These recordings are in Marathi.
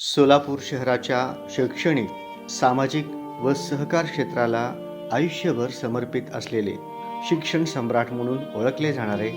सोलापूर शहराच्या शैक्षणिक, सामाजिक व सहकार क्षेत्राला आयुष्यभर समर्पित असलेले शिक्षण सम्राट म्हणून ओळखले जाणारे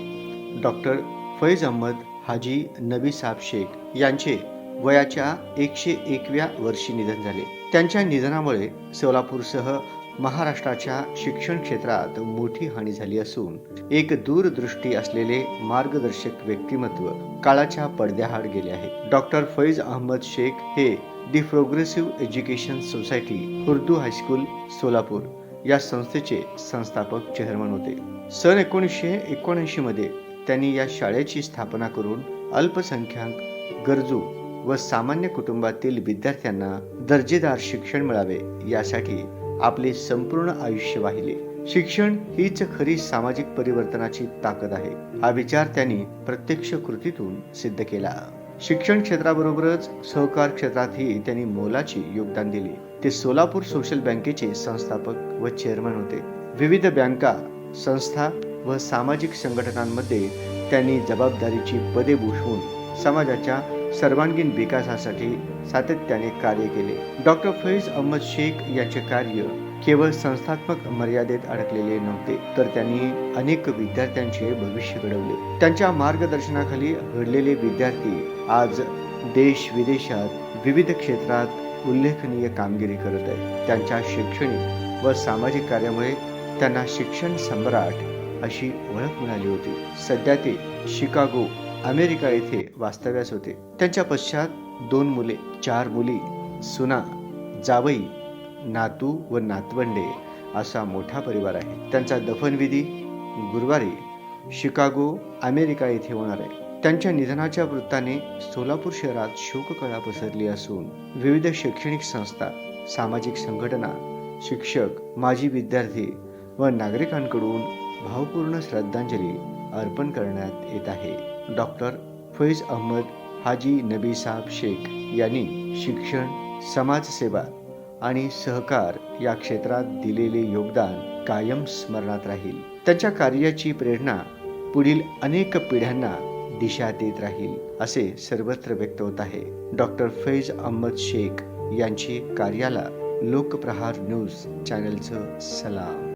डॉक्टर फैज अहमद हाजी नबी साहब शेख यांचे वयाच्या 101व्या वर्षी निधन झाले. त्यांच्या निधनामुळे सोलापूरसह महाराष्ट्राच्या शिक्षण क्षेत्रात मोठी हानी झाली असून एक दूरदृष्टी असलेले मार्गदर्शक व्यक्तिमत्व काळाच्या पडद्याआड गेले आहे. डॉक्टर फैज अहमद शेख हे the progressive education society Urdu high school Solapur या संस्थेचे संस्थापक चेअरमन होते. सन 1979 मध्ये त्यांनी या शाळेची स्थापना करून अल्पसंख्याक, गरजू व सामान्य कुटुंबातील विद्यार्थ्यांना दर्जेदार शिक्षण मिळावे यासाठी आपले संपूर्ण आयुष्य वाहिले. शिक्षण हीच खरी सामाजिक परिवर्तनाची ताकद आहे, हा विचार त्यांनी प्रत्यक्ष कृतीतून सिद्ध केला. शिक्षण क्षेत्राबरोबरच सहकार क्षेत्रातही त्यांनी मोलाचे योगदान दिले. ते सोलापूर सोशल बँकेचे संस्थापक व चेअरमन होते. विविध बँका, संस्था व सामाजिक संघटनांमध्ये त्यांनी जबाबदारीची पदे भूषवून समाजाच्या सर्वांगीण विकासासाठी सातत्याने कार्य केले. डॉक्टर फैज अहमद शेख यांचे कार्य केवळ संस्थात्मक मर्यादेत अडकलेले नव्हते, तर त्यांनी अनेक विद्यार्थ्यांचे भविष्य घडवले. त्यांच्या मार्गदर्शनाखाली घडलेले विद्यार्थी आज देश विदेशात विविध क्षेत्रात उल्लेखनीय कामगिरी करत आहेत. त्यांच्या शैक्षणिक व सामाजिक कार्यामुळे त्यांना शिक्षण सम्राट अशी ओळख मिळाली होती. सध्या ते शिकागो, अमेरिका येथे वास्तव्यास होते. त्यांच्या पश्चात 2 मुले, 4 मुली, सुना, जावई, नातू व नातवंडे असा मोठा परिवार आहे. त्यांचा दफनविधी गुरुवारी शिकागो, अमेरिका येथे होणार आहे. त्यांच्या निधनाच्या वृत्ताने सोलापूर शहरात शोककळा पसरली असून विविध शैक्षणिक संस्था, सामाजिक संघटना, शिक्षक, माजी विद्यार्थी व नागरिकांकडून भावपूर्ण श्रद्धांजली अर्पण करण्यात येत आहे. डॉक्टर फैज अहमद हाजी नबी साहब शेख यांनी शिक्षण, समाजसेवा आणि सहकार या क्षेत्रात दिलेले योगदान कायम स्मरणात राहील. त्यांच्या कार्याची प्रेरणा पुढील अनेक पिढ्यांना दिशा देत राहील असे सर्वत्र व्यक्त होत आहे. डॉक्टर फैज अहमद शेख यांची कार्याला लोकप्रहार न्यूज चॅनलचं सलाम.